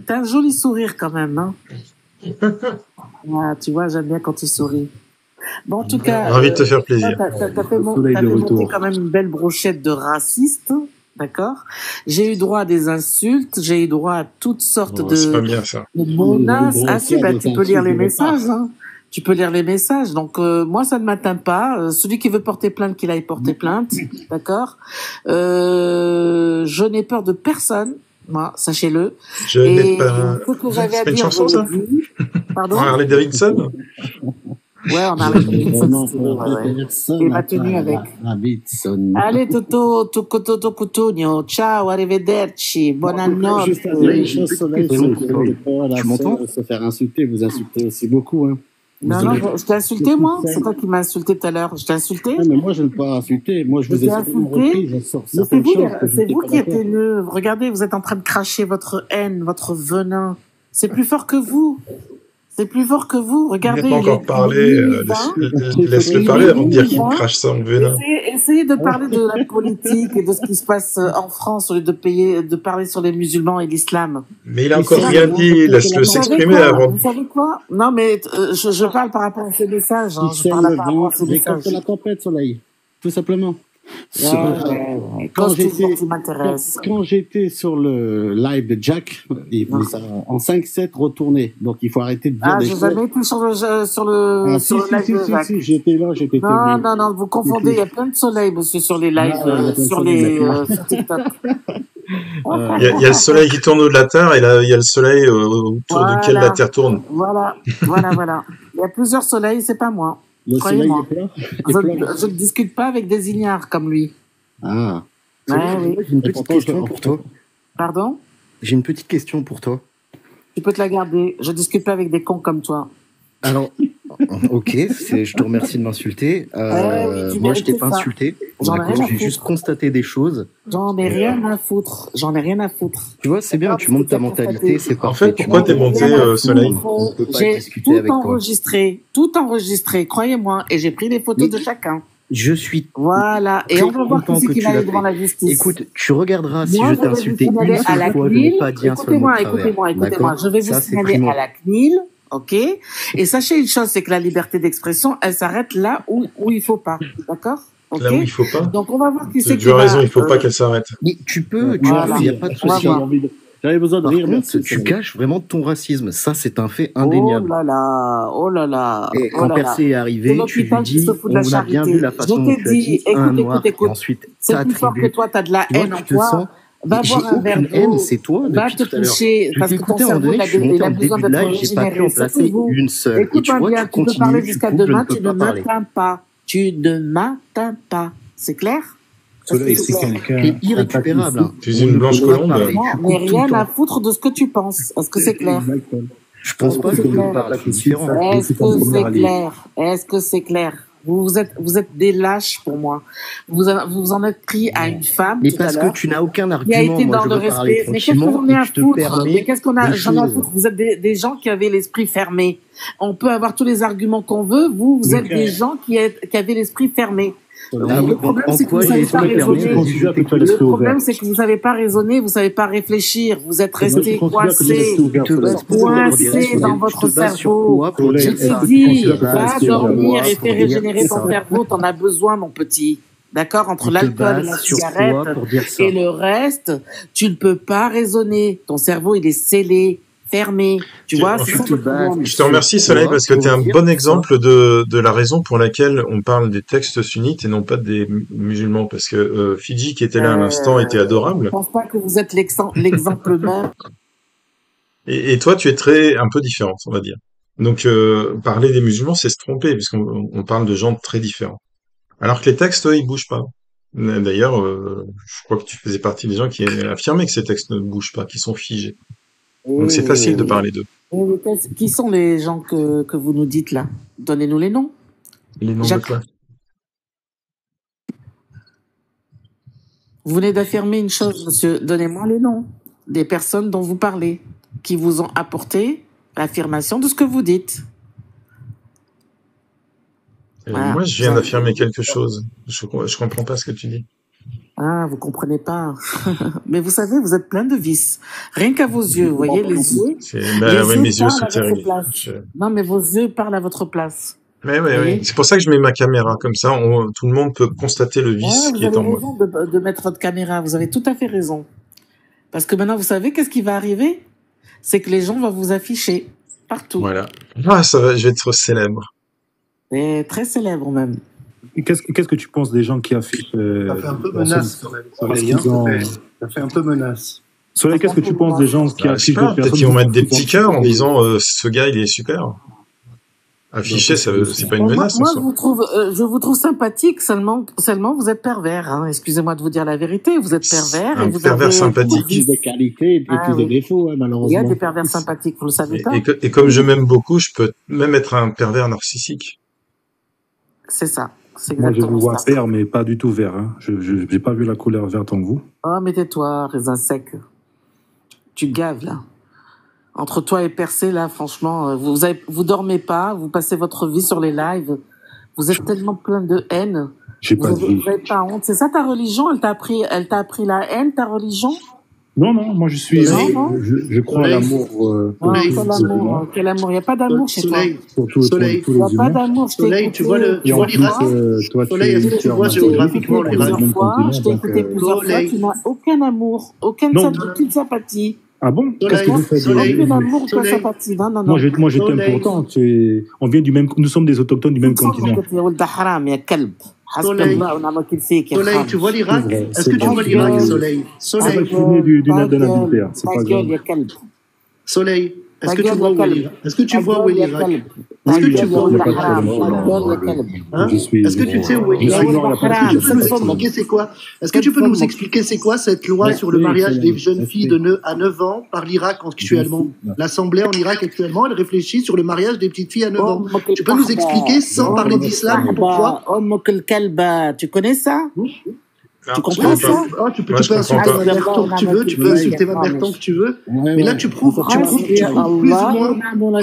T'as un joli sourire quand même, hein. Ah, tu vois, j'aime bien quand tu souris. Bon, en tout cas, Ravi de te faire plaisir. t'as fait monter quand même une belle brochette de racistes, d'accord? J'ai eu droit à des insultes, j'ai eu droit à toutes sortes C'est pas bien ça. de menaces. Ah si, bah, tu peux lire les messages, hein. Tu peux lire les messages. Donc, moi, ça ne m'atteint pas. Celui qui veut porter plainte, qu'il aille porter plainte, d'accord? Je n'ai peur de personne. Moi, sachez-le. Je n'ai pas. Ce que j'avais à C'est une dire, chanson, ça? Pardon? Harley Davidson? Ouais, on a et ma tenue avec. Allez, Toto, Cutugno, ciao, arrivederci, buonanotte. Tu m'entends? Se faire insulter, vous insultez aussi beaucoup, hein. Non, je t'ai insulté, moi? C'est toi qui m'as insulté tout à l'heure. Je t'ai insulté? Non, mais moi, je ne l'ai pas insulté. Moi, je vous ai insulté. C'est vous qui êtes haineux. Regardez, vous êtes en train de cracher votre haine, votre venin. C'est plus fort que vous. C'est plus fort que vous. Regardez. Il n'a pas encore parlé. Laisse-le parler avant de dire qu'il crache son venin. Essayez de parler de la politique et de ce qui se passe en France au lieu de parler sur les musulmans et l'islam. Mais il a encore rien dit. Laisse-le s'exprimer avant. Vous savez quoi? Non, mais je parle par rapport à ces messages. Hein. Je parle par rapport à ces messages. La tempête, Soleil. Tout simplement. Quand j'étais sur le live de Jack, il vous a en 5-7 retourné. Donc il faut arrêter de dire des choses. Ah, j'ai jamais été sur le live de Jack. Si, j'étais là, j'étais Non, vous confondez. Il y a plein de soleil, monsieur, sur les lives, sur TikTok. Il y a le soleil qui tourne au de la Terre et là, il y a le soleil autour duquel la Terre tourne. Voilà. Il y a plusieurs soleils, c'est pas moi. Le soleil est plat. Je ne discute pas avec des ignares comme lui. Ah. Oui. J'ai une petite question pour toi. Pardon? J'ai une petite question pour toi. Tu peux te la garder. Je discute pas avec des cons comme toi. Alors, ok, je te remercie de m'insulter. Moi, je t'ai pas insulté. J'ai juste constaté des choses. J'en ai rien à foutre. Tu vois, c'est bien, tu montes ta mentalité, c'est parfait. En fait, pourquoi t'es monté, Soleil? On peut pas discuter tout avec toi. Tout enregistré, croyez-moi, et j'ai pris les photos de chacun. Je suis. Voilà, et on va voir qui c'est qui va aller devant la justice. Écoute, tu regarderas si je t'ai insulté une seule fois, je n'ai pas dit un seul mot de travers. Écoutez-moi, je vais vous signaler à la CNIL. Ok. Et sachez une chose, c'est que la liberté d'expression, elle s'arrête là où il faut pas. D'accord? Okay. Là où il faut pas. Donc on va voir qui c'est qui tu as raison, il faut pas qu'elle s'arrête. Mais tu peux, il n'y a pas de souci. J'avais besoin de rire. Tu caches vraiment ton racisme. Ça, c'est un fait indéniable. Oh là là. Et quand Percé est arrivé, tu lui dis, on a bien vu la façon dont tu as dit un noir, et ensuite t'as attribué. C'est plus fort que toi, t'as de la haine en toi. Va boire un verre d'eau. C'est toi va te coucher parce que ton cerveau il a besoin d'être régénéré. Écoute-moi bien, tu peux parler jusqu'à demain, tu ne m'atteins pas. C'est clair? Soleil, c'est quelqu'un. T'es irrécupérable. Tu es une blanche colombe. Mais rien à foutre de ce que tu penses. Est-ce que c'est clair? Je pense pas que tu parles différent. Est-ce que c'est clair? Est-ce que c'est clair? Vous êtes des lâches pour moi. Vous en êtes pris à une femme. Mais parce que tu n'as aucun argument. Qui a été dans le respect. Mais qu'est-ce qu'on a à foutre? Mais qu'est-ce qu'on a, j'en ai à foutre? Vous êtes des gens qui avaient l'esprit fermé. On peut avoir tous les arguments qu'on veut. Vous êtes des gens qui avaient l'esprit fermé. Le problème, c'est que vous savez pas raisonner. Le problème, c'est que vous savez pas raisonner, vous savez pas réfléchir. Vous êtes resté coincé dans votre cerveau. Je te dis, va dormir et fais régénérer ton cerveau. T'en as besoin, mon petit. D'accord? Entre l'alcool et la cigarette et le reste, tu ne peux pas raisonner. Ton cerveau, il est scellé. Fermé, tu vois. Je te remercie, Soleil, parce que tu es un bon exemple de la raison pour laquelle on parle des textes sunnites et non pas des musulmans, parce que Fidji, qui était là à l'instant, était adorable. Je pense pas que vous êtes l'exemple même. Et toi, tu es un peu différente, on va dire. Donc, parler des musulmans, c'est se tromper, puisqu'on parle de gens très différents. Alors que les textes, eux, ils bougent pas. D'ailleurs, je crois que tu faisais partie des gens qui affirmaient que ces textes ne bougent pas, qui sont figés. Donc c'est facile de parler d'eux. Qui sont les gens que vous nous dites là? Donnez-nous les noms. Les noms de quoi? Vous venez d'affirmer une chose, monsieur. Donnez-moi les noms des personnes dont vous parlez, qui vous ont apporté l'affirmation de ce que vous dites. Moi, je viens d'affirmer quelque chose. Je comprends pas ce que tu dis. Ah, vous comprenez pas. Mais vous savez, vous êtes plein de vices. Rien qu'à vos yeux, vous voyez, les yeux. Mes yeux sont terribles. Non, mais vos yeux parlent à votre place. Oui. C'est pour ça que je mets ma caméra, comme ça, tout le monde peut constater le vice qui est en moi. Vous avez raison de mettre votre caméra, vous avez tout à fait raison. Parce que maintenant, vous savez, qu'est-ce qui va arriver? C'est que les gens vont vous afficher partout. Voilà. Ah, je vais être célèbre. Et très célèbre, même. Qu'est-ce que tu penses des gens qui affichent... Ça fait un peu menace, Soleil. Ça fait un peu menace. Soleil, qu'est-ce que tu penses des gens qui affichent des personnes... Peut-être qu'ils vont mettre des petits cœurs en disant ce gars, il est super. Afficher, c'est pas une menace. Moi, je vous trouve sympathique, seulement vous êtes pervers. Hein. Excusez-moi de vous dire la vérité, vous êtes pervers. Un pervers sympathique. Plus de qualités et plus de défauts, malheureusement. Il y a des pervers sympathiques, vous le savez pas. Et comme je m'aime beaucoup, je peux même être un pervers narcissique. C'est ça. Moi, je vous vois vert, mais pas du tout vert. Hein. Je n'ai pas vu la couleur verte en vous. Oh, mais tais-toi, raisin sec. Tu gaves, là. Entre toi et Percé, là, franchement, vous dormez pas, vous passez votre vie sur les lives. Vous êtes tellement plein de haine. Vous n'avez pas honte. C'est ça ta religion? Elle t'a appris la haine, ta religion? Non, moi je crois à l'amour. Quel amour? Il n'y a pas d'amour chez toi. Soleil, il n'y a pas d'amour. Soleil, tu vois l'Irak? Soleil, est-ce que tu vois géographiquement l'Irak? Je t'ai écouté plusieurs fois, tu n'as aucun amour, aucune sympathie. Ah bon? Qu'est-ce que vous faites? Aucun amour, aucune sympathie. Non. Moi je t'aime pourtant. Nous sommes des autochtones du même continent. Soleil, tu vois l'Irak? Est-ce que tu vois l'Irak, Soleil? Soleil, d'un adultère, c'est pas grave. Soleil, est-ce que tu vois où est l'Irak? Est-ce que tu vois où est l'Irak? Est-ce que tu vois où est l'Irak? Est-ce que tu sais où est l'Irak? Est-ce que tu peux nous expliquer c'est quoi cette loi sur le mariage des jeunes filles à 9 ans par l'Irak actuellement? L'Assemblée en Irak actuellement, elle réfléchit sur le mariage des petites filles à 9 ans. Tu peux nous expliquer sans parler d'islam pourquoi? Tu connais ça? Tu comprends ça? Tu peux insulter ma mère tant que tu veux, tu peux insulter ma mère tant que tu veux, mais là tu prouves plus ou moins.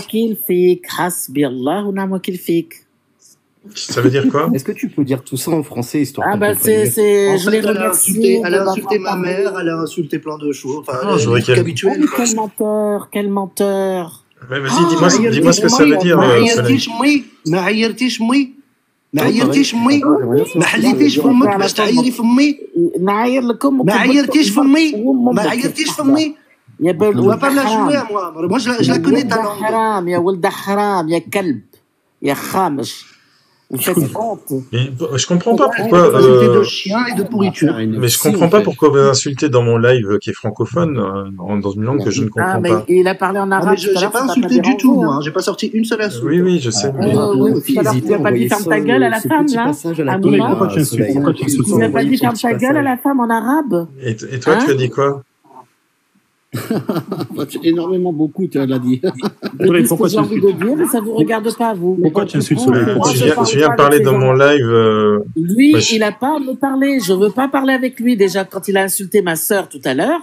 Ça veut dire quoi? Est-ce que tu peux dire tout ça en français, histoire je l'ai remercié. Elle a insulté ma mère, elle a insulté plein de choses. Enfin, habituel. Quel menteur. Vas-y, dis-moi ce que ça veut dire. ما عيرتيش امي ما حليتيش فمك باش تعيري في امي نعير لكم ما عيرتيش في امي يا بلد on va pas la jouer à moi je la connais ta langue حرام يا ولد حرام يا كلب يا خامش. Je comprends pas pourquoi. De chiens et de pourriture. Mais je comprends pas pourquoi vous insultez dans mon live qui est francophone, dans une langue que je ne comprends pas. Il a parlé en arabe. J'ai pas insulté du tout, moi. J'ai pas sorti une seule insulte. Oui, je sais. Tu n'as pas dit ferme ta gueule à la femme, là? Pourquoi tu insultes? Tu n'as pas dit ferme ta gueule à la femme en arabe? Et toi, tu as dit quoi? Beaucoup, tu l'as dit. Pourquoi j'ai envie de dire, mais ça ne vous regarde pas, vous. Pourquoi tu insultes Soleil? Je viens de parler dans mon live. Lui, il n'a pas à me parler. Je ne veux pas parler avec lui. Déjà, quand il a insulté ma sœur tout à l'heure,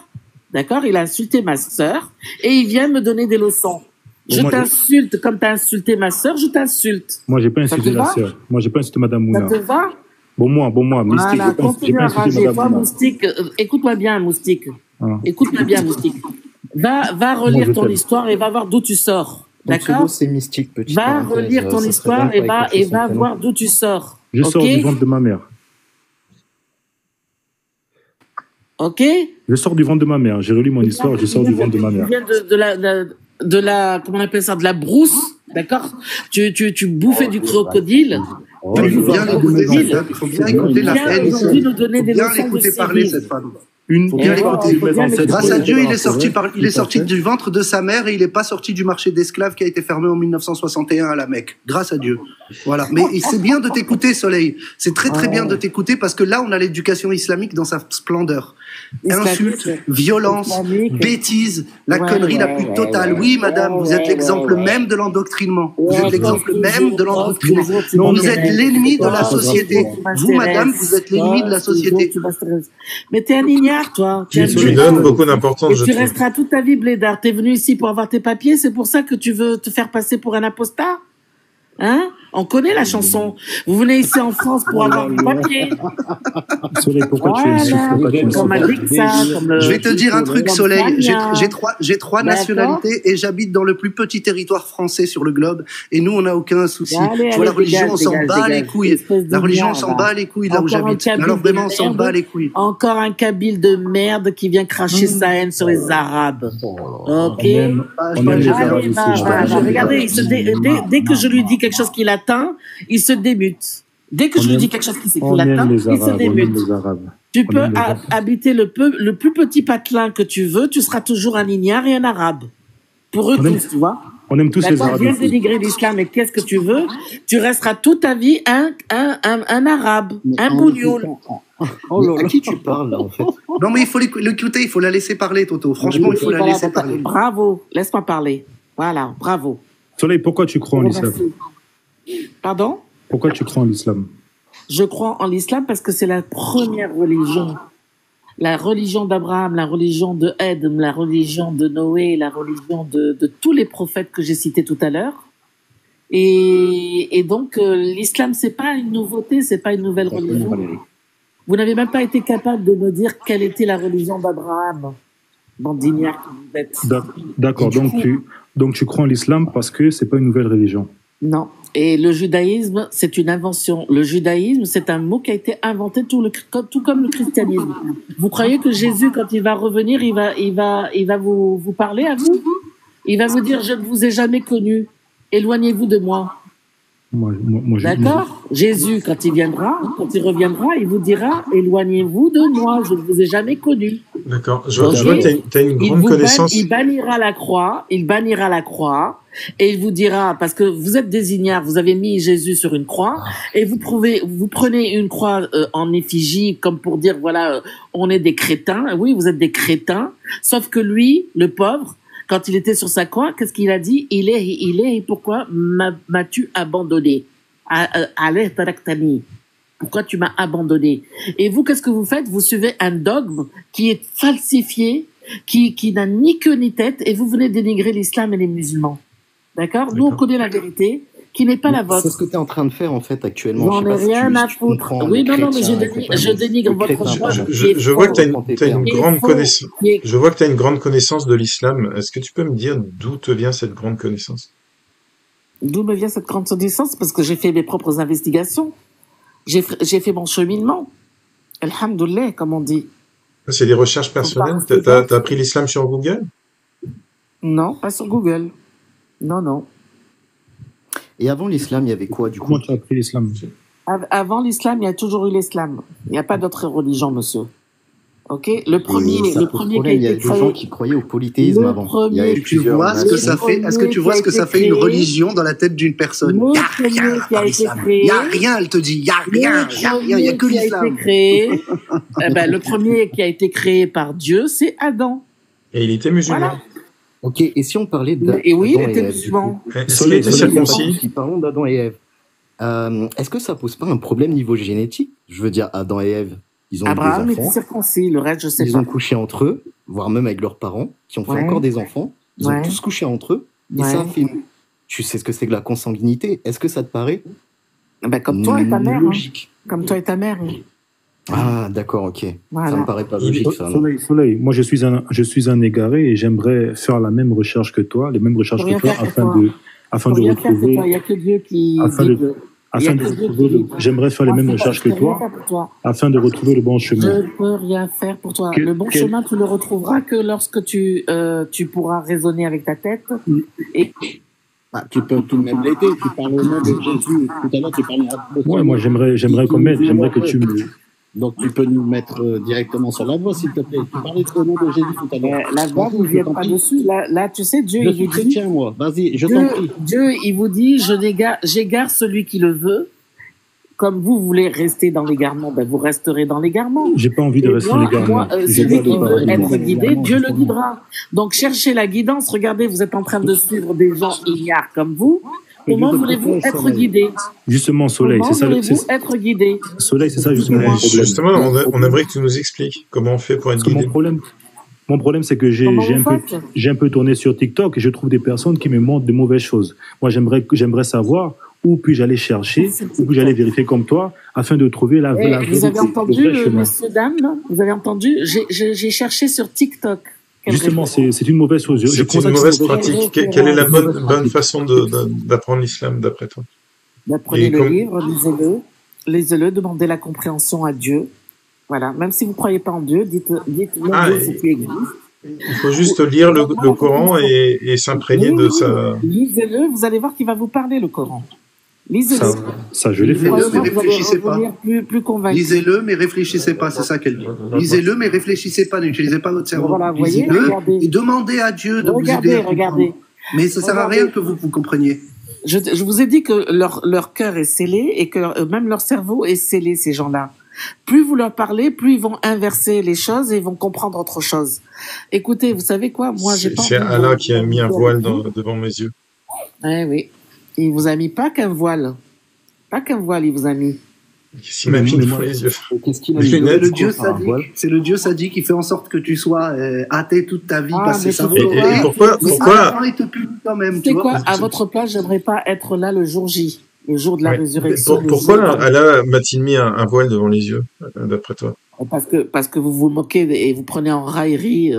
d'accord, il a insulté ma sœur et il vient me donner des leçons. Je t'insulte comme tu as insulté ma sœur, je t'insulte. Moi, je n'ai pas insulté la sœur. Moi, je n'ai pas insulté Madame Mouna. Ça te va? Bon, moi, Moustique. Voilà, continue à rager. Toi, Moustique, écoute-moi bien, Moustique. Écoute-moi bien, Moustique. Va relire ton histoire et va voir d'où tu sors. D'accord? C'est mystique, petit. Va relire ton histoire et va voir d'où tu sors. Je sors du ventre de ma mère. Ok? Je sors du ventre de ma mère. J'ai relu mon histoire, je sors du ventre de ma mère. Tu viens de la, comment on appelle ça, de la brousse, d'accord? Tu bouffais du crocodile. Il faut bien écouter la haine. Il faut bien l'écouter parler, cette femme. Grâce à Dieu, il est sorti du ventre de sa mère et il n'est pas sorti du marché d'esclaves qui a été fermé en 1961 à la Mecque. Grâce à Dieu. Voilà. Mais c'est bien de t'écouter, Soleil. C'est très très bien de t'écouter parce que là, on a l'éducation islamique dans sa splendeur. Insultes, violence, bêtises, la connerie la plus totale. Oui, madame, vous êtes l'exemple même de l'endoctrinement. Vous êtes l'exemple même de l'endoctrinement. Vous êtes l'ennemi de la société. Vous, madame, vous êtes l'ennemi de la société. Mais t'es un ignare, toi. Tu lui donnes beaucoup d'importance, je trouve. Tu resteras toute ta vie blédard. T'es venu ici pour avoir tes papiers, c'est pour ça que tu veux te faire passer pour un apostat? Hein? On connaît la chanson. Vous venez ici en France pour avoir du papier. Soleil, pourquoi tu es Comme Je vais te dire un truc, Soleil. J'ai trois nationalités et j'habite dans le plus petit territoire français sur le globe. Et nous, on n'a aucun souci. Tu vois, la religion, on s'en bat les couilles. La religion, on s'en bat les couilles là où j'habite. Alors vraiment, on s'en bat les couilles. Encore un Kabyle de merde qui vient cracher sa haine sur les Arabes. Ok. Regardez, dès que je lui dis quelque chose qui l'atteint, il se démute. Dès que je lui dis quelque chose qui l'atteint, il se démute. Tu peux habiter le plus petit patelin que tu veux, tu seras toujours un ignare et un arabe. Pour eux tous, tu vois. On aime tous les arabes. Viens dénigrer l'islam et qu'est-ce que tu veux, tu resteras toute ta vie un arabe, un bougnoul. À qui tu parles, là, en fait? Non, mais il faut l'écouter, il faut la laisser parler, Toto. Franchement, il faut la laisser parler. Bravo, laisse-moi parler. Voilà, bravo. Soleil, pourquoi tu crois en l'islam? Pardon? Pourquoi tu crois en l'islam? Je crois en l'islam parce que c'est la première religion. La religion d'Abraham, la religion de Adam, la religion de Noé, la religion de tous les prophètes que j'ai cités tout à l'heure. Et donc, l'islam, c'est pas une nouveauté, c'est pas une nouvelle religion. Vous n'avez même pas été capable de me dire quelle était la religion d'Abraham. Bandinière que vous êtes. D'accord, donc tu crois en l'islam parce que c'est pas une nouvelle religion. Non. Et le judaïsme, c'est une invention. Le judaïsme, c'est un mot qui a été inventé tout comme le christianisme. Vous croyez que Jésus, quand il va revenir, il va vous parler à vous? Il va vous dire, je ne vous ai jamais connu. Éloignez-vous de moi. D'accord? Jésus, quand il reviendra, il vous dira, éloignez-vous de moi, je ne vous ai jamais connu. D'accord. Je vois que tu as une grande connaissance. Il bannira la croix, et il vous dira, parce que vous êtes des ignares, vous avez mis Jésus sur une croix, et vous prenez une croix en effigie, comme pour dire, voilà, on est des crétins. Oui, vous êtes des crétins, sauf que lui, le pauvre, quand il était sur sa croix, qu'est-ce qu'il a dit? Il est, et pourquoi m'as-tu abandonné? Allez, taraktani. Pourquoi tu m'as abandonné? Et vous, qu'est-ce que vous faites? Vous suivez un dogme qui est falsifié, qui n'a ni queue ni tête, et vous venez dénigrer l'islam et les musulmans. D'accord? Nous, on connaît la vérité, qui n'est pas la vôtre. C'est ce que tu es en train de faire, en fait, actuellement. J'en ai rien à foutre. Oui, non, mais je dénigre votre choix. Je vois que tu as une grande connaissance. Je vois que tu as une grande connaissance de l'islam. Est-ce que tu peux me dire d'où te vient cette grande connaissance? D'où me vient cette grande connaissance? Parce que j'ai fait mes propres investigations. J'ai fait mon cheminement. Alhamdoulilah, comme on dit. C'est des recherches personnelles? T'as appris l'islam sur Google? Non, pas sur Google. Non. Et avant l'islam, il y avait quoi, du coup? Comment tu as appris l'islam? Avant l'islam, il y a toujours eu l'islam. Il n'y a pas d'autre religion, monsieur. Ok? Le premier qui a été créé. Il y a des gens qui croyaient au polythéisme avant. Tu vois ce que ça fait? Est-ce que tu vois ce que ça fait une religion dans la tête d'une personne? Il n'y a rien, elle te dit. Il n'y a rien. Il n'y a que l'islam. Le premier qui a été créé par Dieu, c'est Adam. Et il était musulman. Voilà. Ok, et si on parlait d'Adam et oui, il était musulman. Est-ce qu'il était circoncis? Parlons d'Adam et Ève. Est-ce que ça pose pas un problème niveau génétique? Je veux dire, Adam et Ève, ils ont Abraham eu des enfants. était circoncis, le reste, je sais pas. Ils ont couché entre eux, voire même avec leurs parents, qui ont fait encore des enfants. Ils ont tous couché entre eux. Et ça a fait Tu sais ce que c'est que la consanguinité? Est-ce que ça te paraît comme toi et ta mère. Logique. Comme toi et ta mère. Ah, d'accord, ok. Voilà. Ça me paraît pas logique, ça. Soleil, moi je suis un égaré et j'aimerais faire la même recherche que toi, les mêmes recherches que toi, afin de retrouver. Il n'y a que Dieu qui. J'aimerais faire les mêmes recherches que toi, afin de retrouver le bon chemin. Je ne peux rien faire pour toi. Le bon chemin, tu le retrouveras que lorsque tu pourras raisonner avec ta tête. Et tu peux tout de même l'aider. Tu parles au nom de Jésus. Tout à l'heure, tu parlais. Ouais, moi j'aimerais que tu me. Donc, tu peux nous mettre directement sur la voie, s'il te plaît. Tu parlais au nom de Jésus tout à l'heure. La voie, vous ne vient pas dessus. Là, tu sais, Dieu, il vous dit... Tiens, moi. Vas-y, je t'en prie. Dieu, il vous dit, j'égare celui qui le veut. Comme vous voulez rester dans l'égarement, vous resterez dans l'égarement. J'ai pas envie de rester dans l'égarement. Celui qui veut être guidé, Dieu le guidera. Donc, cherchez la guidance. Regardez, vous êtes en train de suivre des gens ignares comme vous. Comment voulez-vous être guidé? Justement, Soleil, c'est ça. Comment voulez-vous être guidé? Soleil, c'est ça justement mon problème. Justement, on aimerait que tu nous expliques comment on fait pour être guidé. Mon problème, c'est que j'ai un peu tourné sur TikTok et je trouve des personnes qui me montrent de mauvaises choses. Moi, j'aimerais savoir Où puis-je aller chercher, où puis-je aller vérifier comme toi, afin de trouver la vérité. Vous avez entendu, messieurs, dames, vous avez entendu, j'ai cherché sur TikTok. Justement, c'est une mauvaise chose. C'est une mauvaise pratique. Quelle est la bonne façon d'apprendre l'islam, d'après toi? Apprenez le livre, lisez-le, demandez la compréhension à Dieu. Voilà. Même si vous ne croyez pas en Dieu, dites mon Dieu, si tu existes. Il faut juste lire le Coran et s'imprégner de ça. Lisez-le, vous allez voir qu'il va vous parler, le Coran. Lisez-le. Ça, je l'ai fait. Lisez-le, mais réfléchissez pas. Plus convaincu. Lisez-le, mais réfléchissez pas, c'est ça qu'elle dit. Lisez-le, mais réfléchissez pas, n'utilisez pas votre cerveau. Voilà, voyez, lisez-le et demandez à Dieu de vous aider. Regardez. Mais ça sert à rien que vous compreniez. Je vous ai dit que leur cœur est scellé et que même leur cerveau est scellé, ces gens-là. Plus vous leur parlez, plus ils vont inverser les choses et ils vont comprendre autre chose. Écoutez, vous savez quoi? Moi, j'ai pas. C'est Allah qui a mis un voile devant mes yeux. Oui. Il vous a mis pas qu'un voile. Pas qu'un voile, il vous a mis. Qu'est-ce qu'il m'a mis devant les yeux? Qu'est-ce qu'il a mis? C'est le Dieu sadique qui fait en sorte que tu sois athée toute ta vie. Et pourquoi il te punit quand même. C'est quoi? À votre place, j'aimerais pas être là le jour J. Le jour de la résurrection. Pourquoi Allah m'a-t-il mis un voile devant les yeux, d'après toi? Parce que vous vous moquez et vous prenez en raillerie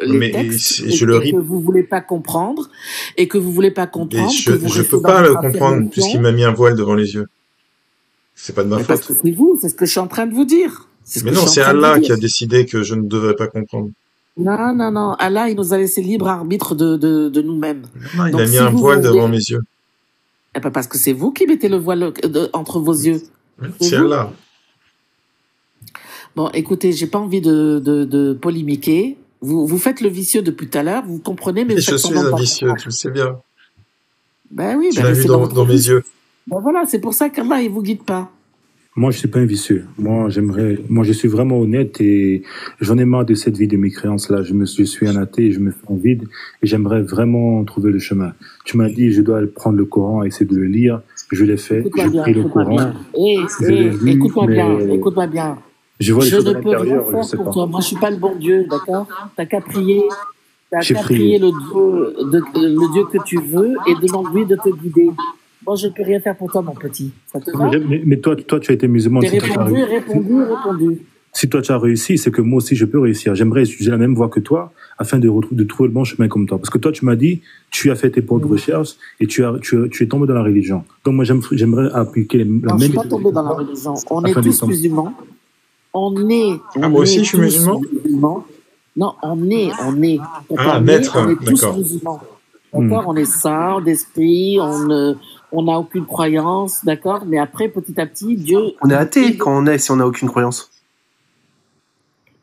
les textes et que vous voulez pas comprendre et que vous voulez pas comprendre. Je peux pas le comprendre puisqu'il m'a mis un voile devant les yeux. C'est pas de ma faute. Parce que c'est vous, c'est ce que je suis en train de vous dire. Mais non, c'est Allah qui a décidé que je ne devrais pas comprendre. Non. Allah, il nous a laissé libre arbitre de nous-mêmes. Non, il a mis un voile devant mes yeux. Eh ben parce que c'est vous qui mettez le voile entre vos yeux. C'est Allah. Bon, écoutez, j'ai pas envie de polémiquer. Vous faites le vicieux depuis tout à l'heure, vous comprenez, mais je suis un vicieux, tu le sais bien. Ben oui, tu l'as vu dans mes yeux. Ben voilà, c'est pour ça qu'Allah, il vous guide pas. Moi, je suis pas un vicieux. Moi, je suis vraiment honnête et j'en ai marre de cette vie de mécréance-là. Je suis un athée, je me fais en vide et j'aimerais vraiment trouver le chemin. Tu m'as dit, je dois prendre le Coran et essayer de le lire. Je l'ai fait, j'ai pris le Coran. Écoute-moi bien. Je vois les choses à l'intérieur, je sais pas. Toi. Moi, je suis pas le bon Dieu, d'accord? T'as qu'à prier. Prier le Dieu que tu veux et demande-lui de te guider. Moi, je ne peux rien faire pour toi, mon petit. Ça te va? Mais toi, tu as été musulman. T'as répondu. Si toi, tu as réussi, c'est que moi aussi, je peux réussir. J'aimerais utiliser la même voie que toi afin de trouver le bon chemin comme toi. Parce que toi, tu m'as dit, tu as fait tes propres recherches et tu es tombé dans la religion. Donc, moi, j'aimerais appliquer la même... Je ne suis pas tombé dans la religion. On est tous musulmans. Moi aussi, je suis musulman? Non, on est. Maître, on est tous musulmans. D'accord, on est saints d'esprit, on n'a aucune croyance, d'accord, mais après, petit à petit, Dieu... On est athée si on n'a aucune croyance.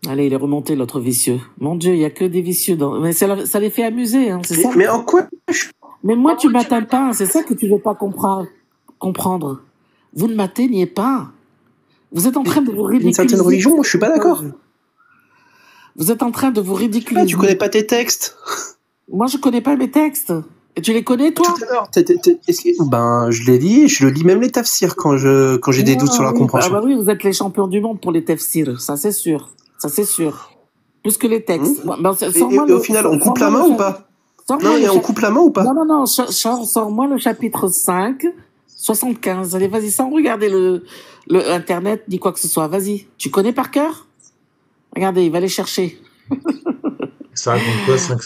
Allez, il est remonté, l'autre vicieux. Mon Dieu, il n'y a que des vicieux. Mais ça les fait amuser, hein, c'est ça? Mais en quoi? Mais moi, tu m'atteins pas, c'est ça que tu veux pas comprendre. Vous ne m'atteignez pas. Vous êtes en train de vous ridiculiser. Une certaine religion, je suis pas d'accord. Vous êtes en train de vous ridiculiser. Tu connais pas tes textes. Moi, je connais pas mes textes. Et tu les connais, toi? Tout à l'heure. Je les lis, je lis même les tafsirs quand j'ai des doutes sur la compréhension. Ah bah oui, vous êtes les champions du monde pour les tafsirs, ça c'est sûr. Plus que les textes. Et au final, on coupe la main ou pas? On coupe la main ou pas? Non, sors-moi le chapitre 5, 75. Allez, vas-y, sans regarder le Internet, ni quoi que ce soit. Vas-y. Tu connais par cœur? Regardez, il va les chercher. Ça raconte quoi, 5?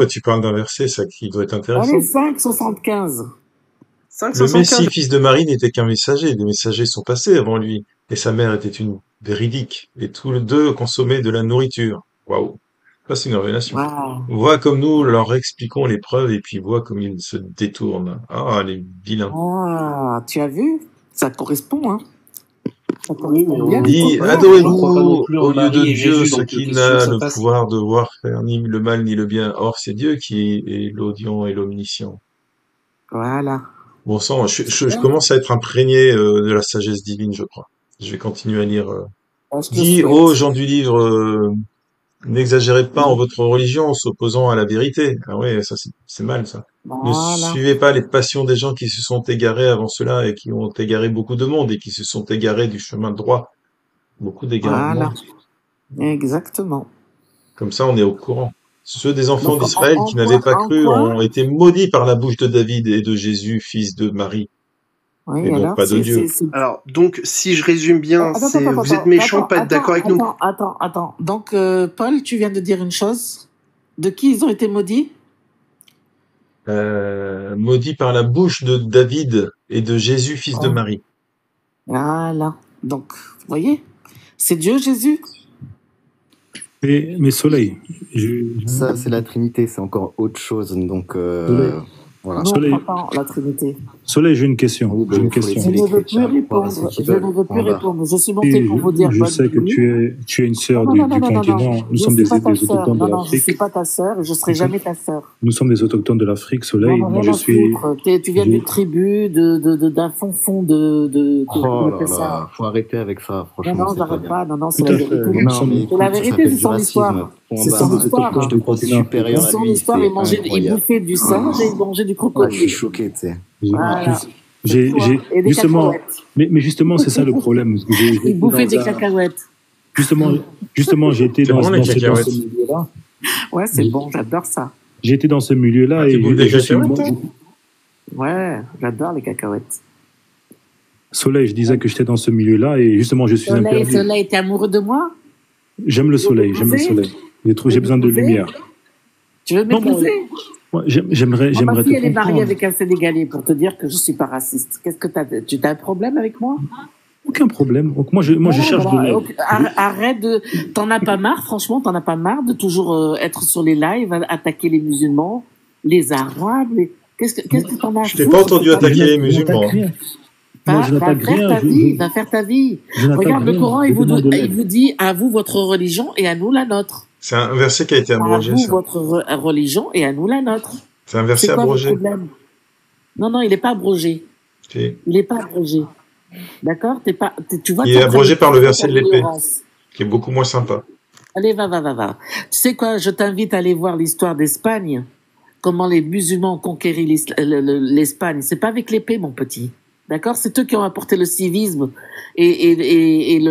Tu parles d'un verset, ça, qui doit être intéressant. Allez, 5, 75. Le Messie, fils de Marie, n'était qu'un messager. Les messagers sont passés avant lui. Et sa mère était une véridique. Et tous les deux consommaient de la nourriture. Waouh. Ça, c'est une révélation. Wow. Vois comme nous leur expliquons les preuves et puis vois comme ils se détournent. Ah, les vilains. Ah, tu as vu? Ça correspond, hein. Dit, adorez-vous au lieu de Dieu ce qui n'a le pouvoir de voir faire ni le mal ni le bien. Or, c'est Dieu qui est l'audient et l'omniscient. Voilà. Bon sang, je commence à être imprégné de la sagesse divine, je crois. Je vais continuer à lire. Dit, gens du livre, n'exagérez pas en votre religion en s'opposant à la vérité. Ah ouais, ça c'est mal, ça. Voilà. Ne suivez pas les passions des gens qui se sont égarés avant cela et qui ont égaré beaucoup de monde et qui se sont égarés du chemin droit. Beaucoup d'égarements. Voilà. Exactement. Comme ça, on est au courant. Ceux des enfants d'Israël qui n'avaient pas cru ont été maudits par la bouche de David et de Jésus, fils de Marie. Oui, et donc pas de Dieu. Alors, donc, si je résume bien, vous êtes méchant, pas être d'accord avec nous. Attends. Donc, Paul, tu viens de dire une chose. De qui ils ont été maudits? Maudits par la bouche de David et de Jésus, fils de Marie. Voilà. Donc, vous voyez, c'est Dieu, Jésus. Mais Soleil, ça c'est la Trinité, c'est encore autre chose. Donc voilà. Non, Soleil, pas la Trinité. J'ai une question. Je ne veux plus répondre. Je suis monté pour vous dire. Je sais que tu es une sœur du continent. Nous sommes des autochtones de l'Afrique. Je ne suis pas ta sœur et je ne serai jamais ta sœur. Nous sommes des autochtones de l'Afrique, Soleil. Moi, je suis. Tu viens d'une tribu, d'un fond de. Oh là là, faut arrêter avec ça, franchement. Non, j'arrête pas. Non, c'est la vérité. C'est la vérité, c'est son histoire. C'est son histoire. C'est son histoire. Il bouffait du singe et il mangeait du crocodile. Je suis choqué, tu sais. Voilà. Mais justement, c'est ça le problème. Il bouffait des cacahuètes. Justement, j'ai été dans ce milieu-là. Ouais, c'est bon, j'adore ça. J'ai été dans ce milieu-là et ouais, j'adore les cacahuètes. Soleil, je disais que j'étais dans ce milieu-là et justement, je suis imperdu. Soleil, t'es amoureux de moi? J'aime le soleil. J'ai besoin de lumière. Tu veux m'épouser? J'aimerais ma fille, elle est mariée avec un Sénégalais pour te dire que je suis pas raciste. Qu'est-ce que tu as un problème avec moi? Aucun problème. Donc moi, je cherche de l'aide. Arrête t'en as pas marre, franchement, t'en as pas marre de toujours être sur les lives, attaquer les musulmans, les arabes, qu'est-ce que t'en as? Je t'ai pas entendu attaquer les musulmans. Va faire ta vie. Regarde le Coran, il vous dit à vous votre religion et à nous la nôtre. C'est un verset qui a été abrogé. À vous votre religion et à nous la nôtre. C'est un verset abrogé. Non, il n'est pas abrogé. Si. Il n'est pas abrogé. D'accord? Tu vois. Il est abrogé par le verset de l'épée, qui est beaucoup moins sympa. Allez, va. Tu sais quoi? Je t'invite à aller voir l'histoire d'Espagne. Comment les musulmans ont conquéri l'Espagne. C'est pas avec l'épée, mon petit. D'accord? C'est eux qui ont apporté le civisme et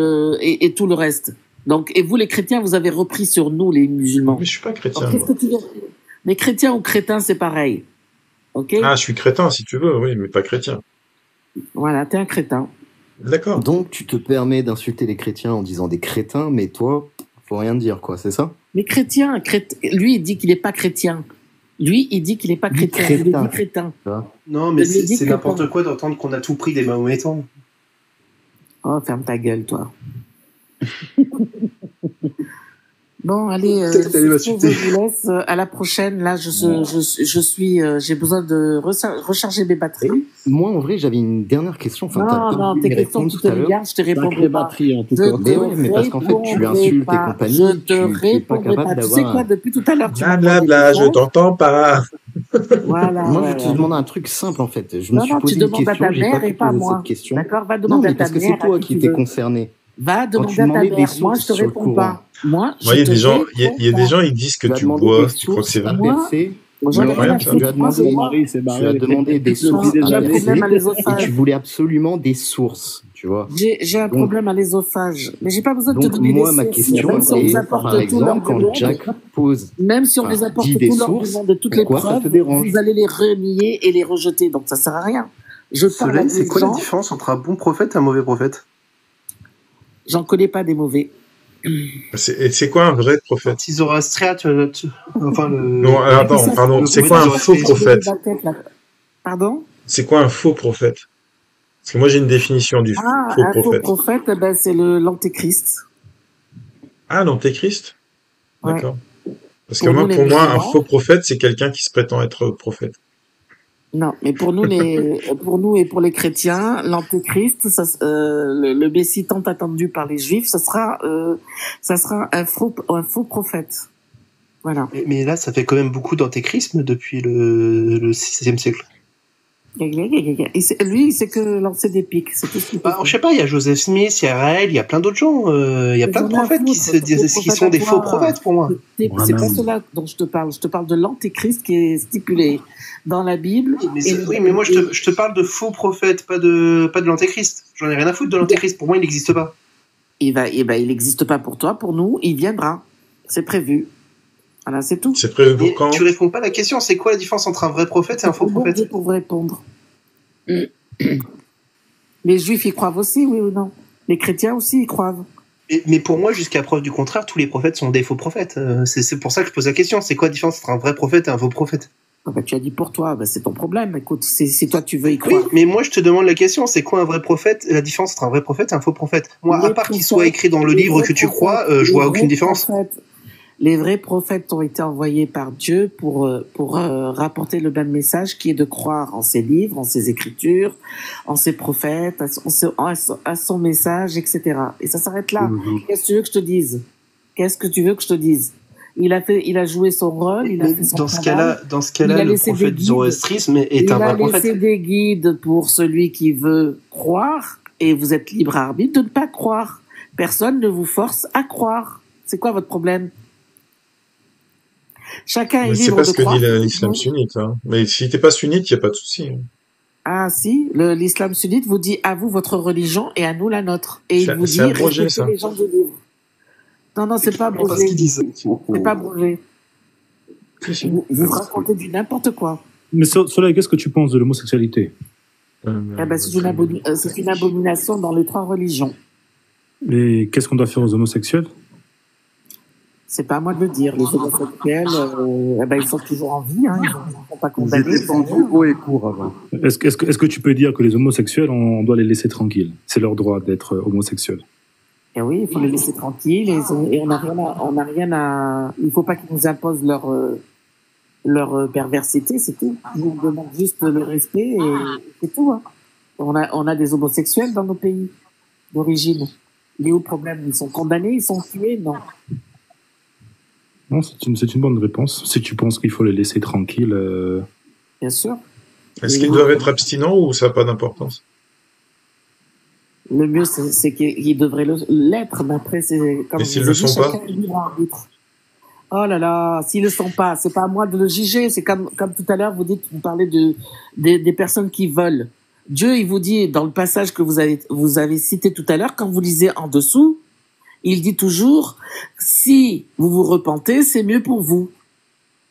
tout le reste. Donc, et vous, les chrétiens, vous avez repris sur nous, les musulmans. Mais je suis pas chrétien. Alors, qu'est-ce que tu veux? Mais chrétien ou crétin, c'est pareil. Ok? Ah, je suis crétin, si tu veux, oui, mais pas chrétien. Voilà, t'es un crétin. D'accord. Donc, tu te permets d'insulter les chrétiens en disant des crétins, mais toi, faut rien dire, quoi, c'est ça? Mais chrétien, lui, il dit qu'il n'est pas chrétien. Lui, il dit qu'il n'est pas chrétien. Il dit crétin. Non, mais c'est n'importe quoi d'entendre qu'on a tout pris des mahométans. Oh, ferme ta gueule, toi. Bon, allez, je vous laisse. À la prochaine. Là, j'ai besoin de recharger mes batteries. Moi, en vrai, j'avais une dernière question. Non, tes questions, tu te regardes, je te répondrai pas. Batteries, en tout cas. Mais parce qu'en fait, tu insultes et compagnie. Je te répondrai pas. Tu sais quoi, depuis tout à l'heure, tu Blabla, je t'entends pas. Voilà. Moi, je te demande un truc simple, en fait. Je me suis posé une question. Tu demandes à ta mère et pas à moi. D'accord, va demander à ta mère. Parce que c'est toi qui étais concerné. Va demander à ta mère. Moi, je te réponds pas. Moi, il y a des gens, ils disent que tu bois. Tu crois que c'est vrai? Tu as demandé des sources et tu voulais absolument des sources, tu vois. J'ai un problème à l'œsophage, mais j'ai pas besoin de te donner des sources. Moi, ma question c'est, par exemple, quand Jack pose, même si on les apporte tout l'argument de toutes les preuves, vous allez les renier et les rejeter, donc ça sert à rien. Soleil, c'est quoi la différence entre un bon prophète et un mauvais prophète? J'en connais pas des mauvais. C'est quoi un vrai prophète? Zoroastria, enfin le... Non, attends, pardon. C'est quoi un faux prophète? Pardon? C'est quoi un faux prophète? Parce que moi, j'ai une définition du faux prophète. Un faux prophète, c'est l'antéchrist. Ah, l'antéchrist? D'accord. Parce que pour moi, un faux prophète, c'est quelqu'un qui se prétend être prophète. Non, mais pour nous et pour les chrétiens, l'antéchrist, le Messie tant attendu par les Juifs, ça sera un faux prophète. Voilà. Mais là, ça fait quand même beaucoup d'antéchrisme depuis le 6e siècle. Lui, il sait que lancer des pics, c'est tout ce qu'il peut faire. Je sais pas, il y a Joseph Smith, il y a Raël, il y a plein d'autres gens, il y a plein de prophètes qui sont des faux prophètes pour moi. C'est pas cela dont je te parle de l'antéchrist qui est stipulé dans la Bible. Oui, mais moi je te parle de faux prophètes, pas de l'antéchrist. J'en ai rien à foutre de l'antéchrist, pour moi il n'existe pas. Il n'existe pas pour toi, pour nous, il viendra. C'est prévu. Voilà, c'est tout. C'est prévu pour quand? Tu réponds pas à la question, c'est quoi la différence entre un vrai prophète et un faux prophète? Pour vous répondre. Les juifs y croient aussi, oui ou non? Les chrétiens aussi y croient. Mais pour moi, jusqu'à preuve du contraire, tous les prophètes sont des faux prophètes. C'est pour ça que je pose la question. C'est quoi la différence entre un vrai prophète et un faux prophète? Tu as dit pour toi, c'est ton problème. Écoute, si toi tu veux y croire. Oui, mais moi je te demande la question, c'est quoi un vrai prophète? La différence entre un vrai prophète et un faux prophète? Moi, à part qu'il soit écrit dans le livre que tu crois, je vois aucune différence. Les vrais prophètes ont été envoyés par Dieu pour rapporter le même message qui est de croire en ses livres, en ses écritures, en ses prophètes, à son message, etc. Et ça s'arrête là. Qu'est-ce que tu veux que je te dise? Qu'est-ce que tu veux que je te dise? Il a joué son rôle, il a fait son travail. Dans ce cas-là, le prophète du zoroastrisme est un vrai prophète. Il a laissé des guides pour celui qui veut croire, et vous êtes libre arbitre de ne pas croire. Personne ne vous force à croire. C'est quoi votre problème? Chacun est libre de croire. C'est pas ce que dit l'islam sunnite. Hein. Mais si t'es pas sunnite, il n'y a pas de souci. Ah si, l'islam sunnite vous dit à vous votre religion et à nous la nôtre. Et il vous dit respectez les gens du livre. Non, c'est pas abrogé. C'est pas abrogé. Vous racontez du n'importe quoi. Mais Soleil, qu'est-ce que tu penses de l'homosexualité? C'est une abomination dans les 3 religions. Et qu'est-ce qu'on doit faire aux homosexuels? C'est pas à moi de le dire. Les homosexuels, ils sont toujours en vie. Hein, ils ne sont pas condamnés. Ils étaient pendus haut et court avant. Est-ce que tu peux dire que les homosexuels, on doit les laisser tranquilles? C'est leur droit d'être homosexuels. Et oui, il faut les laisser tranquilles et on n'a rien à. Il ne faut pas qu'ils nous imposent leur perversité, c'est tout. Ils nous demandent juste le respect et c'est tout. Hein. On a des homosexuels dans nos pays d'origine. Il est où le problème? Ils sont condamnés, ils sont tués? Non. Non, c'est une bonne réponse. Si tu penses qu'il faut les laisser tranquilles. Bien sûr. Est-ce qu'ils doivent être abstinents ou ça n'a pas d'importance? Le mieux, c'est qu'ils devraient l'être, mais après, c'est comme. Et s'ils le sont pas? Oh là là, s'ils le sont pas, c'est pas à moi de le juger. C'est comme tout à l'heure, vous parlez des personnes qui veulent. Dieu, il vous dit dans le passage que vous avez cité tout à l'heure, quand vous lisez en dessous, il dit toujours, si vous vous repentez, c'est mieux pour vous.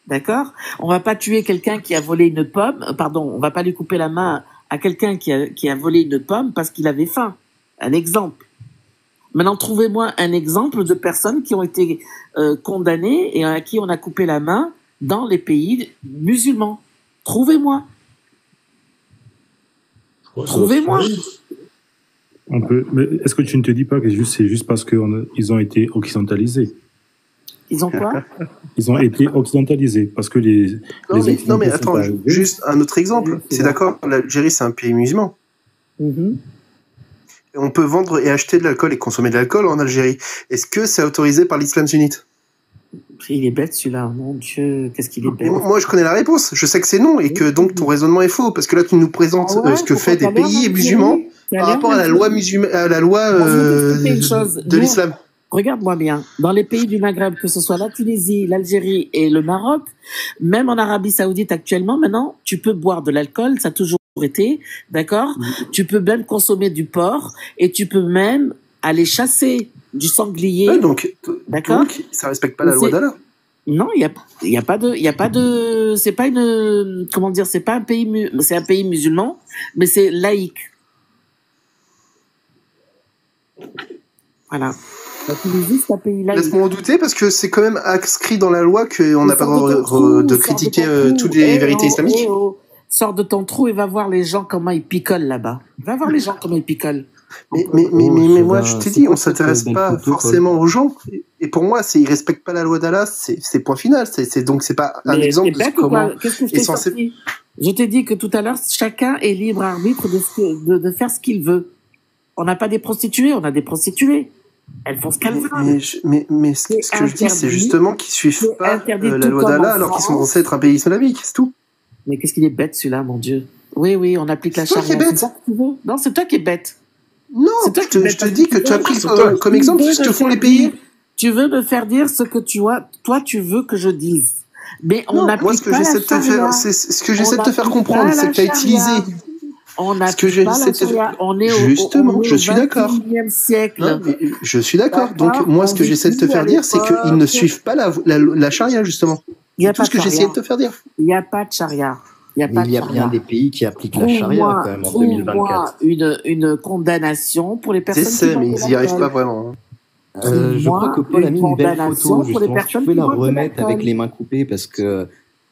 D'accord? On va pas tuer quelqu'un qui a volé une pomme, on va pas lui couper la main à quelqu'un qui a volé une pomme parce qu'il avait faim. Un exemple. Maintenant, trouvez-moi un exemple de personnes qui ont été condamnées et à qui on a coupé la main dans les pays musulmans. Trouvez-moi. Trouvez-moi. On peut. Mais est-ce que tu ne te dis pas que c'est juste parce qu'ils ont été occidentalisés? Ils ont quoi? Ils ont été occidentalisés parce que Non mais attends, juste un autre exemple. C'est d'accord, l'Algérie c'est un pays musulman. On peut vendre et acheter de l'alcool et consommer de l'alcool en Algérie. Est-ce que c'est autorisé par l'islam sunnite? Il est bête celui-là, mon Dieu, qu'est-ce qu'il est bête. Moi je connais la réponse, je sais que c'est non et que donc ton raisonnement est faux parce que là tu nous présentes ce que fait des pays musulmans par rapport à la loi de l'islam. Regarde-moi bien, dans les pays du Maghreb, que ce soit la Tunisie, l'Algérie et le Maroc, même en Arabie Saoudite actuellement, maintenant, tu peux boire de l'alcool, ça a toujours été, d'accord? Tu peux même consommer du porc et tu peux même aller chasser du sanglier. D'accord? Donc, ça respecte pas la loi d'Allah. Non, il y a pas de, c'est pas une, comment dire, c'est pas un pays, c'est un pays musulman, mais c'est laïque. Voilà. Laisse-moi en douter parce que c'est quand même inscrit dans la loi qu'on n'a pas le droit de critiquer toutes les vérités islamiques. Sors de ton trou et va voir les gens comment ils picolent là-bas. Va voir les gens comment ils picolent. Mais moi je t'ai dit, on s'intéresse pas forcément aux gens. Et pour moi, ils respectent pas la loi d'Allah, c'est point final. Donc c'est pas un exemple de comment est censé. Je t'ai dit que tout à l'heure, chacun est libre arbitre de faire ce qu'il veut. On n'a pas des prostituées, on a des prostituées. Elles font ce qu'elles veulent. Mais ce que je dis, c'est justement qu'ils suivent pas la loi d'Allah alors qu'ils sont censés être un pays islamique, c'est tout. Mais qu'est-ce qu'il est bête celui-là, mon Dieu. Oui, on applique la charia. C'est toi qui veux. Non, c'est toi qui es bête. Non, je te dis que tu as pris comme exemple ce que font les pays. Tu veux me faire dire ce que toi tu veux que je dise. Mais on applique moi, ce que j'essaie de te faire, c'est ce que j'essaie de te faire comprendre, c'est que tu as utilisé. On a justement, je suis d'accord. Je suis d'accord. Donc moi, ce que j'essaie de te faire dire, c'est qu'ils ne suivent pas la charia justement. C'est tout ce que j'essayais de te faire dire. Il n'y a pas de charia. Il y a, pas il y a bien des pays qui appliquent la charia quand même en 2024. Une condamnation pour les personnes. C'est mais ils n'y arrivent pas vraiment. Je crois que Paul a mis une belle photo, justement, tu peux la remettre avec les mains coupées parce que...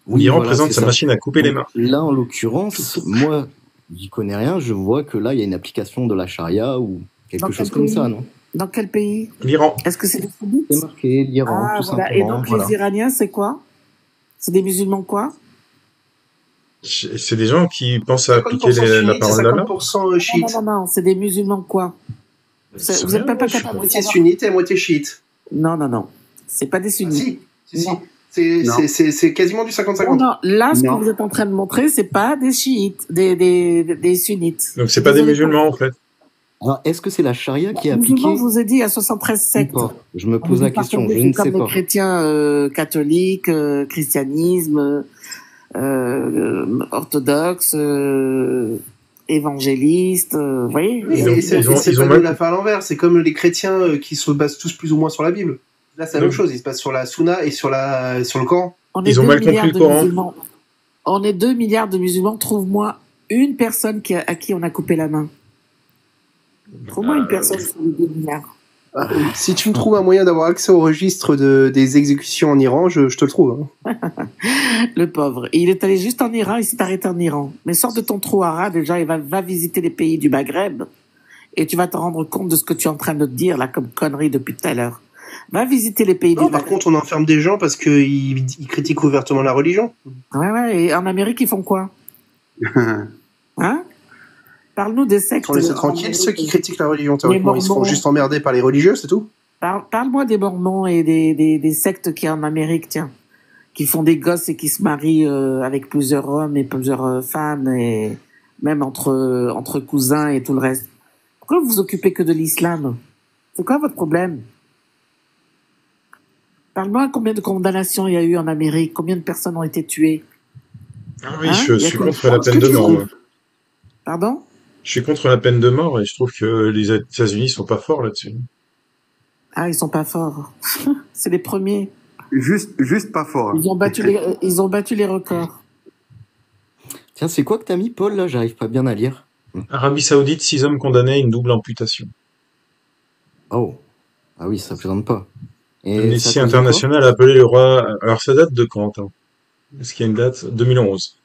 Oui, il représente sa machine à couper les mains. Là, en l'occurrence, moi, j'y connais rien, je vois que là, il y a une application de la charia ou quelque chose comme ça, non? Dans quel pays? L'Iran. Est-ce que c'est des sunnites? C'est marqué l'Iran, tout simplement. Et donc, les Iraniens, c'est quoi? C'est des musulmans quoi? C'est des gens qui pensent à appliquer la parole d'Allah. 50% chiites. Non, c'est des musulmans quoi? Vous n'êtes pas capable de moitié sunnite et moitié chiite. Non. C'est pas des sunnites. Si. C'est quasiment du 50-50. Non, là, ce que vous êtes en train de montrer, c'est pas des chiites, des sunnites. Donc c'est pas des musulmans en fait. Alors, est-ce que c'est la charia qui est appliquée? Musulmans, je vous ai dit, il y a 73 sectes. Je me pose la question, je ne sais pas. Comme les chrétiens catholiques, christianisme, orthodoxe, évangéliste, vous voyez? C'est pas de la faire à l'envers. C'est comme les chrétiens qui se basent tous plus ou moins sur la Bible. Là, c'est la même chose. Ils se basent sur la Sunna et sur le Coran. Ils ont mal compris le Coran. On est 2 milliards de musulmans. Trouve-moi une personne à qui on a coupé la main. Trouve-moi une personne sur les 2 milliards. Si tu me trouves un moyen d'avoir accès au registre des exécutions en Iran, je te le trouve. Hein. Le pauvre. Il est allé juste en Iran, il s'est arrêté en Iran. Mais sors de ton trou arabe, déjà, et va visiter les pays du Maghreb. Et tu vas te rendre compte de ce que tu es en train de te dire, là, comme connerie depuis tout à l'heure. Va visiter les pays du Maghreb. Par contre, on enferme des gens parce qu'ils critiquent ouvertement la religion. Ouais. Et en Amérique, ils font quoi? Hein? Parle-nous des sectes. On laisse tranquille ceux qui critiquent la religion, théoriquement. Ils se font juste emmerder par les religieux, c'est tout. Parle-moi des Mormons et des sectes qui en Amérique, tiens. Qui font des gosses et qui se marient avec plusieurs hommes et plusieurs femmes et même entre cousins et tout le reste. Pourquoi vous vous occupez que de l'islam? C'est quoi votre problème? Parle-moi combien de condamnations il y a eu en Amérique, combien de personnes ont été tuées. Ah oui, je suis contre la peine de mort. Pardon? Je suis contre la peine de mort et je trouve que les États-Unis sont pas forts là-dessus. Ah, ils sont pas forts. C'est les premiers. Juste pas forts. Ils ont battu les records. Tiens, c'est quoi que t'as mis, Paul, là? J'arrive pas bien à lire. Arabie Saoudite, 6 hommes condamnés à une double amputation. Oh. Ah oui, ça plaisante pas. Amnesty International a appelé le roi... Alors ça date de quand, hein? Est-ce qu'il y a une date? 2011.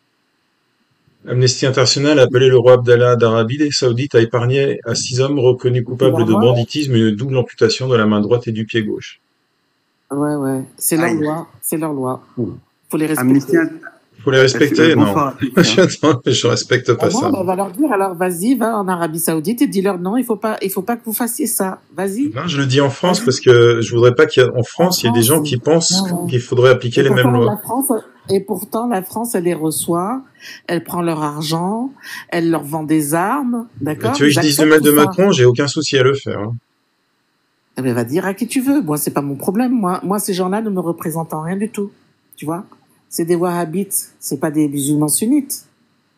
Amnesty International a appelé le roi Abdallah d'Arabie Saoudite à épargner à 6 hommes reconnus coupables de banditisme une double amputation de la main droite et du pied gauche. Ouais. C'est leur loi. C'est leur loi. Faut les respecter. Faut les respecter, non. Je respecte pas ça. On va leur dire, alors vas-y, va en Arabie Saoudite et dis-leur non, il faut pas que vous fassiez ça. Vas-y. Non, je le dis en France parce que je voudrais pas qu'en France, il y ait des gens qui pensent qu'il faudrait appliquer les mêmes lois. Et pourtant, la France, elle les reçoit, elle prend leur argent, elle leur vend des armes, d'accord? Tu veux que je dise du mal de Macron, j'ai aucun souci à le faire. Hein. Eh ben, va dire à qui tu veux. Moi, c'est pas mon problème. Moi, ces gens-là ne me représentent en rien du tout. Tu vois? C'est des wahhabites, c'est pas des musulmans sunnites.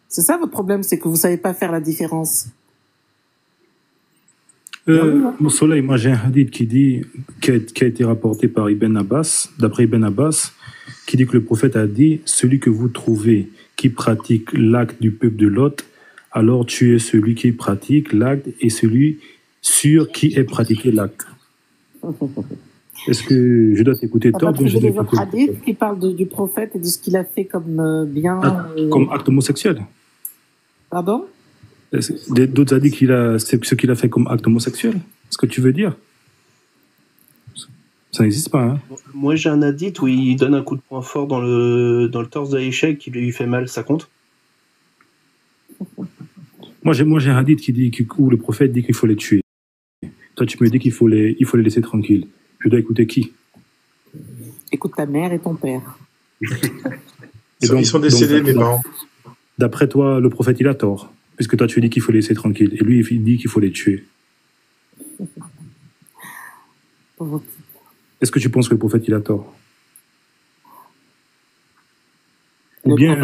C'est ça votre problème, c'est que vous savez pas faire la différence. Mon soleil, moi j'ai un hadith qui a été rapporté par Ibn Abbas, d'après Ibn Abbas, qui dit que le prophète a dit « Celui que vous trouvez qui pratique l'acte du peuple de Lot, alors tu es celui qui pratique l'acte et celui sur qui est pratiqué l'acte. » Est-ce que je dois t'écouter tort? Je dois votre hadith qui parle du prophète et de ce qu'il a fait comme bien... Comme acte homosexuel. Pardon? D'autres hadiths c'est ce qu'il a fait comme acte homosexuel. Ce que tu veux dire? Ça n'existe pas, hein? Moi, j'ai un hadith où il donne un coup de poing fort dans le torse d'Aïcha qui lui fait mal. Ça compte? Moi, j'ai un hadith où le prophète dit qu'il faut les tuer. Toi, tu me dis qu'il faut les laisser tranquilles. Je dois écouter qui? Écoute ta mère et ton père. Ils sont décédés, mes parents. D'après toi, le prophète, il a tort. Puisque toi, tu dis qu'il faut les laisser tranquilles. Et lui, il dit qu'il faut les tuer. Est-ce que tu penses que le prophète, il a tort? Ou bien,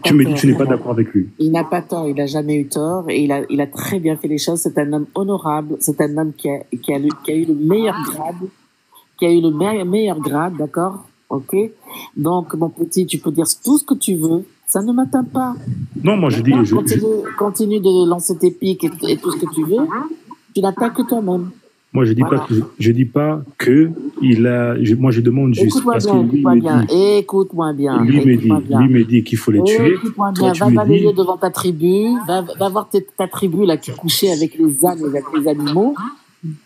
tu me dis que tu n'es pas d'accord avec lui? Il n'a pas tort, il n'a jamais eu tort. Et il a très bien fait les choses. C'est un homme honorable. C'est un homme qui a eu le meilleur grade. Qui a eu le meilleur grade, d'accord? Ok? Donc, mon petit, tu peux dire tout ce que tu veux. Ça ne m'atteint pas. Non, moi je dis... Continue de lancer tes pics et tout ce que tu veux. Tu n'attaques que toi-même. Moi, je dis pas que il a. Moi, je demande juste parce que écoute-moi bien. Lui me dit qu'il faut les tuer. Écoute-moi bien. Va balayer devant ta tribu. Va voir ta tribu là qui couchait avec les ânes et avec les animaux.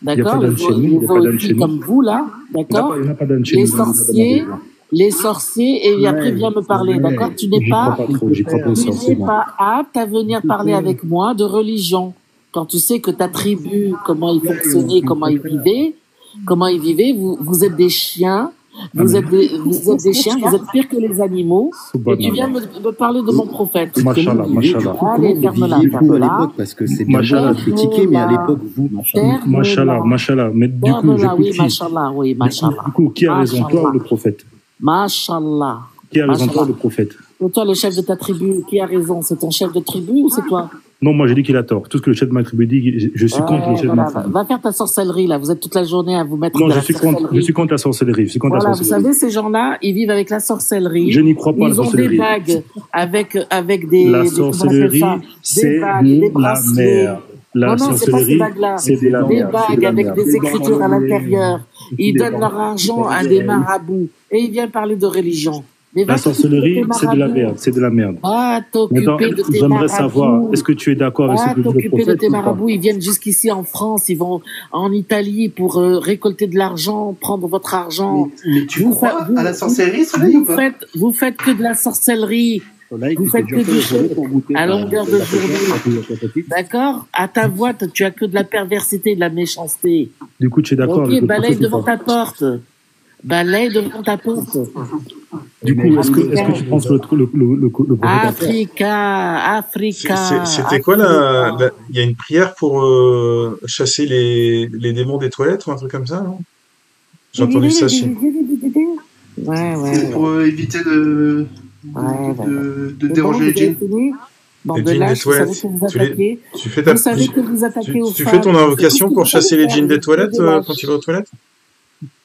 D'accord. Les comme vous là. D'accord. Les sorciers et après viens me parler. D'accord. Tu n'es pas apte à venir parler avec moi de religion. Quand tu sais que ta tribu, comment ils fonctionnaient, comment ils vivaient, vous êtes des chiens, vous êtes pire que les animaux, et tu viens me parler de mon prophète. Machallah. Allez, ferme-la. Parce que c'est bien de critiquer, mais à l'époque, vous, Machallah. Mais du coup, qui a raison, toi ou le prophète? Machallah. Qui a raison, toi ou le prophète? Toi, le chef de ta tribu, qui a raison? C'est ton chef de tribu ou c'est toi? Non, moi, j'ai dit qu'il a tort. Tout ce que le chef de ma tribu dit, je suis contre le chef de ma tribu. Va faire ta sorcellerie, là. Vous êtes toute la journée à vous mettre je suis contre la sorcellerie. Vous savez, ces gens-là, ils vivent avec la sorcellerie. Je n'y crois pas à la sorcellerie. Ils ont des bagues avec des... La sorcellerie, c'est la merde. La sorcellerie, c'est de la merde. Des bagues avec des écritures à l'intérieur. Ils donnent leur argent à des marabouts. Et ils viennent parler de religion. La sorcellerie, c'est de la merde. Va t'occuper de tes marabouts. J'aimerais savoir, est-ce que tu es d'accord avec ce que dit le prophète? Va t'occuper de tes marabouts. Ils viennent jusqu'ici en France, ils vont en Italie pour récolter de l'argent, prendre votre argent. Mais tu crois à la sorcellerie, vous faites que de la sorcellerie. Vous faites que du jeu à longueur de journée. D'accord? À ta voix, tu as que de la perversité, de la méchanceté. Du coup, tu es d'accord avec le prophète? Balaye devant ta porte. Balaye devant ta porte. Du coup, est-ce que tu penses le prophète Africa. C'était quoi il y a une prière pour chasser les démons des toilettes ou un truc comme ça, non? J'ai entendu ça chez... Ouais. C'est pour éviter de déranger les djinns. Les djinns des toilettes. Tu fais ton invocation pour chasser les djinns des toilettes quand tu vas aux toilettes?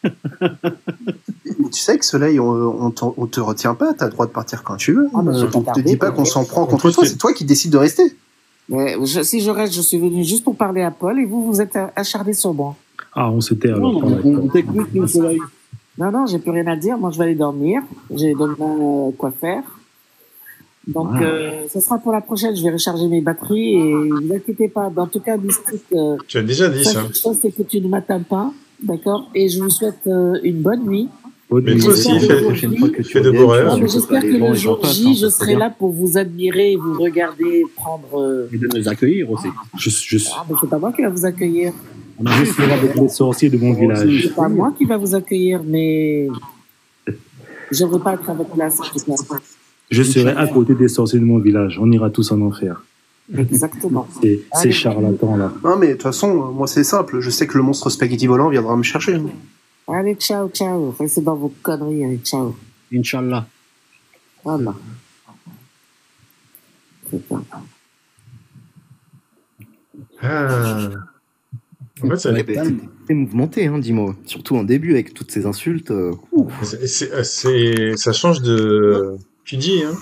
Tu sais que cela, on te retient pas, t'as le droit de partir quand tu veux. On te dit pas qu'on s'en prend contre toi, c'est toi qui décides de rester. Si je reste, je suis venu juste pour parler à Paul et vous êtes acharné sur moi. Ah, on s'était alors. Non, j'ai plus rien à dire. Moi, je vais aller dormir. J'ai demain quoi faire. Donc, ce sera pour la prochaine. Je vais recharger mes batteries et ne vous inquiétez pas. En tout cas, Mystique, tu as déjà dit ça. Ça, c'est que tu ne m'atteins pas. D'accord? Et je vous souhaite une bonne nuit. Mais toi aussi, fais de beaux rêves. J'espère que le jour J, je serai là pour vous admirer, vous regarder, prendre... Et de nous accueillir aussi. Mais c'est pas moi qui va vous accueillir. Je serai avec les sorciers de mon village. C'est pas moi qui va vous accueillir, mais... Je ne veux pas être avec la sorcière. Je serai à côté des sorciers de mon village. On ira tous en enfer. Exactement. Ces charlatans là. Non mais de toute façon, moi c'est simple. Je sais que le monstre spaghetti volant viendra me chercher. Allez, ciao. Restez dans vos conneries. Allez, ciao. Inch'Allah. Voilà. C'est ça. En fait, c'est mouvementé, hein, dis-moi. Surtout en début avec toutes ces insultes. Ça change de... Tu dis, hein.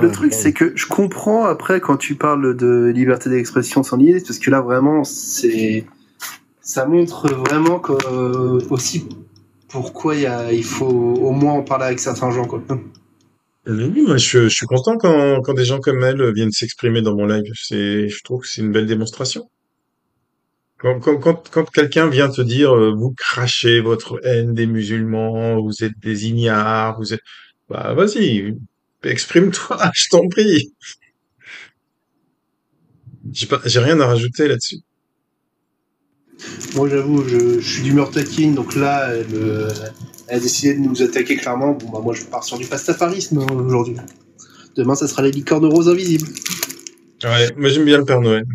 Le truc, c'est que je comprends après quand tu parles de liberté d'expression sans limite, parce que là vraiment, ça montre vraiment aussi pourquoi il faut au moins en parler avec certains gens, quoi. Oui, moi, je suis content quand des gens comme elle viennent s'exprimer dans mon live. Je trouve que c'est une belle démonstration. Quand quelqu'un vient te dire, vous crachez votre haine des musulmans, vous êtes des ignares, bah, vas-y, exprime-toi, je t'en prie. J'ai rien à rajouter là-dessus. Moi, j'avoue, je suis d'humeur taquine, donc là, elle a décidé de nous attaquer clairement. Bon, bah, moi, je pars sur du pastafarisme aujourd'hui. Demain, ça sera les licornes roses invisibles. Ouais, moi, j'aime bien le Père Noël.